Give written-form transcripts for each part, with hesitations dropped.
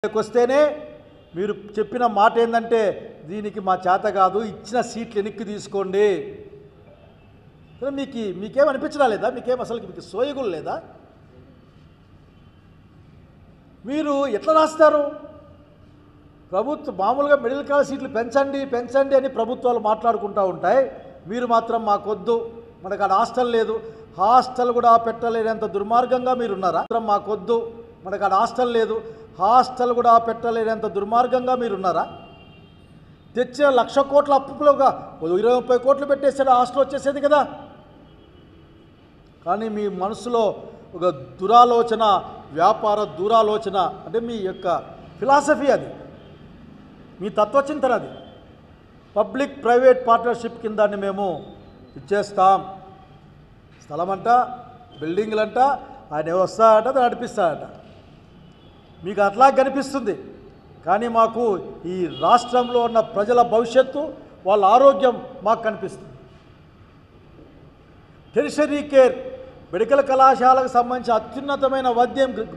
వస్తేనే మీరు చెప్పిన మాట ఏంటంటే దీనికి మా చేత కాదు, ఇచ్చిన సీట్లు వెనక్కి తీసుకోండి. మీకేం అనిపించడం లేదా? మీకు సోయగులు లేదా? మీరు ఎట్లా రాస్తారు? మామూలుగా మిడిల్ క్లాస్ సీట్లు పెంచండి అని ప్రభుత్వాలు మాట్లాడుకుంటూ ఉంటాయి. మీరు మాత్రం మాకొద్దు, మనకు ఆడ హాస్టల్ లేదు, హాస్టల్ కూడా పెట్టలేనంత దుర్మార్గంగా మీరున్నారా? మాకొద్దు, మనకు ఆడ హాస్టల్ లేదు, హాస్టల్ కూడా పెట్టలేనంత దుర్మార్గంగా మీరున్నారా? తెచ్చిన 1,00,000 కోట్ల అప్పులుగా 20-30 కోట్లు పెట్టేసాడు, హాస్టల్ వచ్చేసేది కదా. కానీ మీ మనసులో ఒక దురాలోచన, వ్యాపార దురాలోచన, అంటే మీ యొక్క ఫిలాసఫీ, అది మీ తత్వచింతన. అది పబ్లిక్ ప్రైవేట్ పార్ట్నర్షిప్ కింద మేము ఇచ్చేస్తాం. స్థలం అంట, బిల్డింగ్లంట, ఆయన ఎవరు వస్తాడట, అది నడిపిస్తాడట. మీకు అట్లా కనిపిస్తుంది. కానీ మాకు ఈ రాష్ట్రంలో ఉన్న ప్రజల భవిష్యత్తు, వాళ్ళ ఆరోగ్యం మాకు కనిపిస్తుంది. టెరిషరీ కేర్ మెడికల్ కళాశాలకు సంబంధించి అత్యున్నతమైన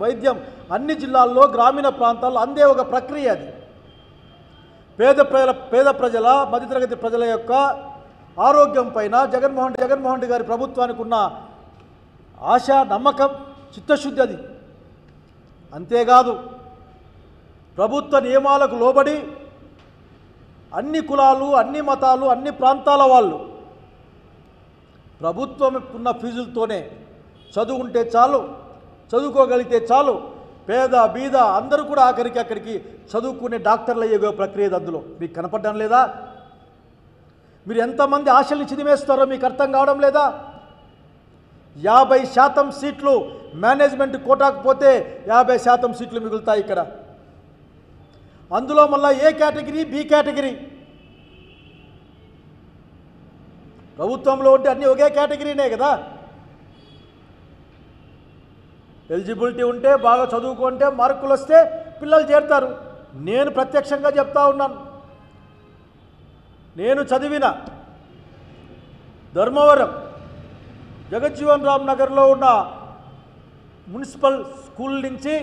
వైద్యం అన్ని జిల్లాల్లో, గ్రామీణ ప్రాంతాల్లో అందే ఒక ప్రక్రియ. అది పేద ప్రజల, మధ్యతరగతి ప్రజల యొక్క ఆరోగ్యం పైన జగన్మోహన్ రెడ్డి గారి ప్రభుత్వానికి ఉన్న ఆశ, నమ్మకం, చిత్తశుద్ధి అది. అంతేకాదు, ప్రభుత్వ నియమాలకు లోబడి అన్ని కులాలు, అన్ని మతాలు, అన్ని ప్రాంతాల వాళ్ళు ప్రభుత్వం ఉన్న ఫీజులతోనే చదువుకుంటే చాలు, చదువుకోగలిగితే చాలు, పేద బీద అందరూ కూడా అక్కడికి చదువుకునే డాక్టర్లు అయ్యే ప్రక్రియ అందులో మీకు కనపడడం లేదా? మీరు ఎంతమంది ఆశల్ని చిదిమేస్తారో మీకు అర్థం కావడం లేదా? 50% సీట్లు మేనేజ్మెంట్ కోటాకు పోతే 50% సీట్లు మిగులుతాయి ఇక్కడ. అందులో మళ్ళీ ఏ కేటగిరీ, బి కేటగిరీ. ప్రభుత్వంలో ఉంటే అన్నీ ఒకే కేటగిరీనే కదా. ఎలిజిబిలిటీ ఉంటే, బాగా చదువుకుంటే, మార్కులు వస్తే పిల్లలు చేరుతారు. నేను ప్రత్యక్షంగా చెప్తా ఉన్నాను. నేను చదివిన ధర్మవరం జగజ్జీవన్ రామ్ నగర్లో ఉన్న మున్సిపల్ స్కూల్ నుంచి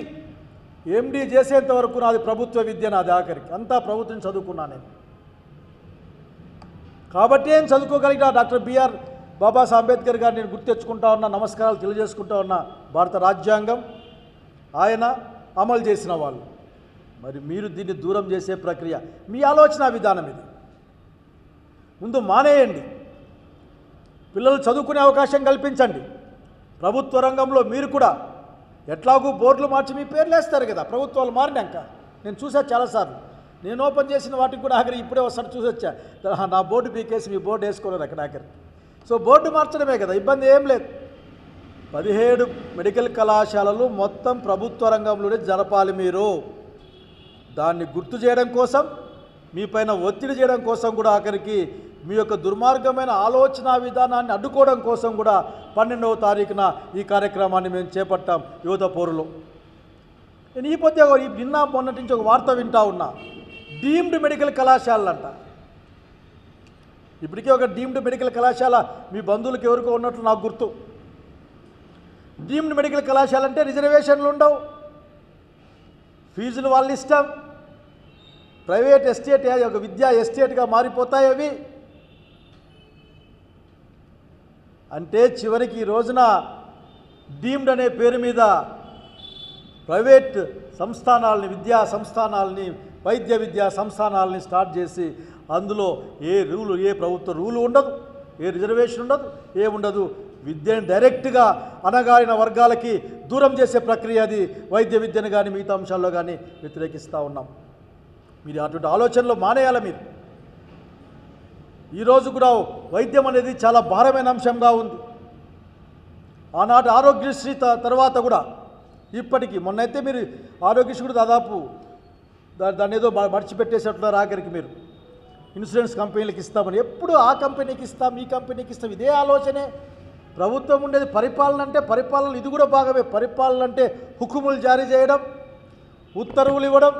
ఎండి చేసేంత వరకు నాది ప్రభుత్వ విద్య, నాది ఆఖరికి అంతా ప్రభుత్వం చదువుకున్నాను నేను. కాబట్టి ఏం చదువుకోగలిగిన డాక్టర్ బిఆర్ బాబాసాహెబ్ అంబేద్కర్ గారు నేను గుర్తు తెచ్చుకుంటా ఉన్నా, నమస్కారాలు తెలియజేసుకుంటా ఉన్నా. భారత రాజ్యాంగం ఆయన అమలు చేసిన వాళ్ళు. మరి మీరు దీన్ని దూరం చేసే ప్రక్రియ, మీ ఆలోచన విధానం ఇది. ముందు మానేయండి, పిల్లలు చదువుకునే అవకాశం కల్పించండి. ప్రభుత్వ రంగంలో మీరు కూడా ఎట్లాగూ బోర్డులు మార్చి మీ పేర్లు వేస్తారు కదా, ప్రభుత్వాలు మారినాక. నేను చూసా చాలాసార్లు, నేను ఓపెన్ చేసిన వాటికి కూడా ఆఖరి ఇప్పుడే ఒకసారి చూసొచ్చా. నా బోర్డు పీకేసి మీ బోర్డు వేసుకోలేదు అక్కడ ఆఖరి. సో బోర్డు మార్చడమే కదా, ఇబ్బంది ఏం లేదు. 17 మెడికల్ కళాశాలలు మొత్తం ప్రభుత్వ రంగంలోనే జరపాలి. మీరు దాన్ని గుర్తు చేయడం కోసం, మీ పైన ఒత్తిడి చేయడం కోసం కూడా, ఆఖరికి మీ యొక్క దుర్మార్గమైన ఆలోచన విధానాన్ని అడ్డుకోవడం కోసం కూడా 12వ తారీఖున ఈ కార్యక్రమాన్ని మేము చేపట్టాం యువత పోరులో. నేను ఈ పొద్దు నిన్న మొన్నటి నుంచి ఒక వార్త వింటా ఉన్నా, డీమ్డ్ మెడికల్ కళాశాలలంట. ఇప్పటికే ఒక డీమ్డ్ మెడికల్ కళాశాల మీ బంధువులకు ఎవరికో ఉన్నట్లు నాకు గుర్తు. డీమ్డ్ మెడికల్ కళాశాల అంటే రిజర్వేషన్లు ఉండవు, ఫీజులు వాళ్ళ ఇష్టం, ప్రైవేట్ ఎస్టేట్, ఒక విద్యా ఎస్టేట్గా మారిపోతాయి అవి. అంటే చివరికి ఈ రోజున డీమ్డ్ అనే పేరు మీద ప్రైవేట్ సంస్థానాలని, విద్యా సంస్థానాలని, వైద్య విద్యా సంస్థానాలని స్టార్ట్ చేసి అందులో ఏ ప్రభుత్వ రూలు ఉండదు, ఏ రిజర్వేషన్ ఉండదు, ఏముండదు. విద్యను డైరెక్ట్గా అణగారిన వర్గాలకి దూరం చేసే ప్రక్రియ అది. వైద్య విద్యను కానీ మిగతా అంశాల్లో కానీ వ్యతిరేకిస్తూ ఉన్నాం. మీరు అటువంటి ఆలోచనలు మానేయాలి. మీరు ఈరోజు కూడా వైద్యం అనేది చాలా భారమైన అంశంగా ఉంది. ఆనాటి ఆరోగ్యశ్రీ తర్వాత కూడా ఇప్పటికీ, మొన్నైతే మీరు ఆరోగ్యశ్రీ కూడా దాదాపు దాన్ని ఏదో మర్చిపెట్టేసేట్టున్నారు. ఆఖరికి మీరు ఇన్సూరెన్స్ కంపెనీలకు ఇస్తామని, ఎప్పుడు ఆ కంపెనీకి ఇస్తాం, ఈ కంపెనీకి ఇస్తాం, ఇదే ఆలోచనే. ప్రభుత్వం ఉండేది పరిపాలన అంటే, పరిపాలన ఇది కూడా భాగమే. పరిపాలన అంటే హుకుములు జారీ చేయడం, ఉత్తర్వులు ఇవ్వడం,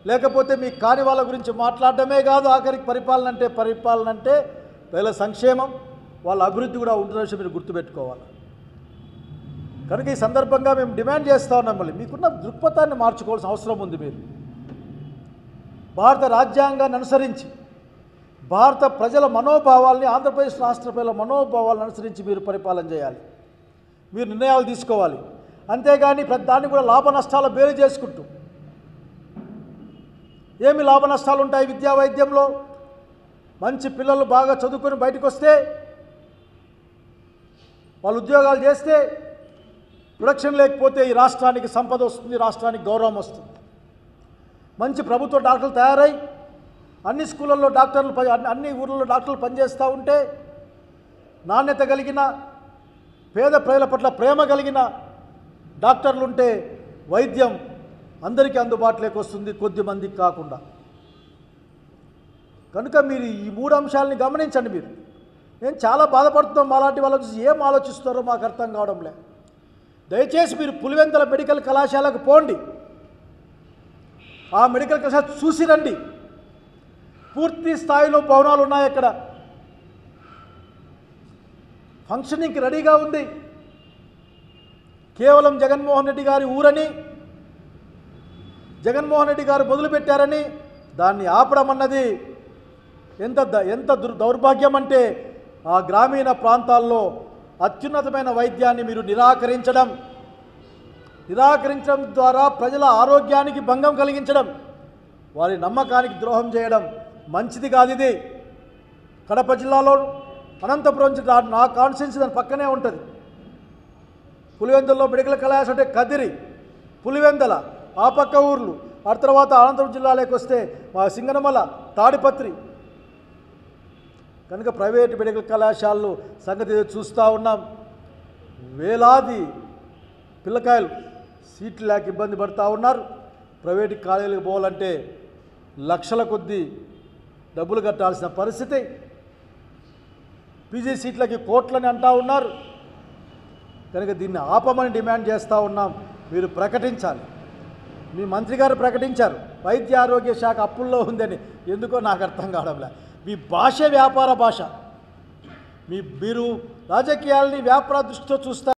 లేకపోతే మీ కాని వాళ్ళ గురించి మాట్లాడడమే కాదు. ఆఖరికి పరిపాలన అంటే ప్రజల సంక్షేమం, వాళ్ళ అభివృద్ధి కూడా ఉంటున్న విషయం మీరు గుర్తుపెట్టుకోవాలి. కనుక ఈ సందర్భంగా మేము డిమాండ్ చేస్తూ ఉన్నాం, మళ్ళీ మీకున్న దృక్పథాన్ని మార్చుకోవాల్సిన అవసరం ఉంది. మీరు భారత రాజ్యాంగాన్ని అనుసరించి భారత ప్రజల మనోభావాల్ని, ఆంధ్రప్రదేశ్ రాష్ట్ర ప్రజల మనోభావాలను అనుసరించి మీరు పరిపాలన చేయాలి, మీరు నిర్ణయాలు తీసుకోవాలి. అంతేగాని దాన్ని కూడా లాభ నష్టాల బేరు చేసుకుంటూ, ఏమి లాభ నష్టాలు ఉంటాయి విద్యా వైద్యంలో? మంచి పిల్లలు బాగా చదువుకొని బయటకు వస్తే, వాళ్ళు ఉద్యోగాలు చేస్తే, ప్రొడక్షన్ లేకపోతే ఈ రాష్ట్రానికి సంపద వస్తుంది, రాష్ట్రానికి గౌరవం వస్తుంది. మంచి ప్రభుత్వ డాక్టర్లు తయారై అన్ని స్కూళ్ళల్లో డాక్టర్లు, అన్ని ఊళ్ళలో డాక్టర్లు పనిచేస్తూ ఉంటే, నాణ్యత కలిగిన, పేద ప్రజల పట్ల ప్రేమ కలిగిన డాక్టర్లు ఉంటే వైద్యం అందరికీ అందుబాటులోకి వస్తుంది, కొద్ది మందికి కాకుండా. కనుక మీరు ఈ 3 అంశాలని గమనించండి. మీరు నేను చాలా బాధపడుతున్నాం, మాలాంటి వాళ్ళ చూసి ఏం ఆలోచిస్తారో మాకు అర్థం కావడం లే. దయచేసి మీరు పులివెందుల మెడికల్ కళాశాలకు పోండి, ఆ మెడికల్ కళాశాల చూసి రండి. పూర్తి స్థాయిలో భవనాలు ఉన్నాయి, అక్కడ ఫంక్షనింగ్కి రెడీగా ఉంది. కేవలం జగన్మోహన్ రెడ్డి గారి ఊరని, జగన్మోహన్ రెడ్డి గారు మొదలుపెట్టారని దాన్ని ఆపడం అన్నది ఎంత దౌర్భాగ్యం అంటే, ఆ గ్రామీణ ప్రాంతాల్లో అత్యున్నతమైన వైద్యాన్ని మీరు నిరాకరించడం ద్వారా ప్రజల ఆరోగ్యానికి భంగం కలిగించడం, వారి నమ్మకానికి ద్రోహం చేయడం మంచిది కాదు. ఇది కడప జిల్లాలో అనంతపురం జిల్లా, నా కాన్స్టిట్యున్సీ దాని పక్కనే ఉంటుంది. పులివెందుల్లో మెడికల్ కళాశాల అంటే కదిరి, పులివెందల, ఆ పక్క ఊర్లు, ఆ తర్వాత అనంతపురం జిల్లాలోకి వస్తే మా సింగనమల, తాడిపత్రి. కనుక ప్రైవేటు మెడికల్ కళాశాలలు సంగతి చూస్తూ ఉన్నాం. వేలాది పిల్లకాయలు సీట్లు లేక ఇబ్బంది పడుతూ ఉన్నారు. ప్రైవేటు కాలేజీలకు పోవాలంటే లక్షల కొద్దీ డబ్బులు కట్టాల్సిన పరిస్థితి. పీజీ సీట్లకి కోట్లని అంటూ ఉన్నారు. కనుక దీన్ని ఆపమని డిమాండ్ చేస్తూ ఉన్నాం. మీరు ప్రకటించాలి. మీ మంత్రి గారు ప్రకటించారు వైద్య ఆరోగ్య శాఖ అప్పుల్లో ఉందని. ఎందుకో నాకు అర్థం కావడంలే. మీ భాష వ్యాపార భాష. మీరు రాజకీయాల్ని వ్యాపార దృష్టితో చూస్తారు.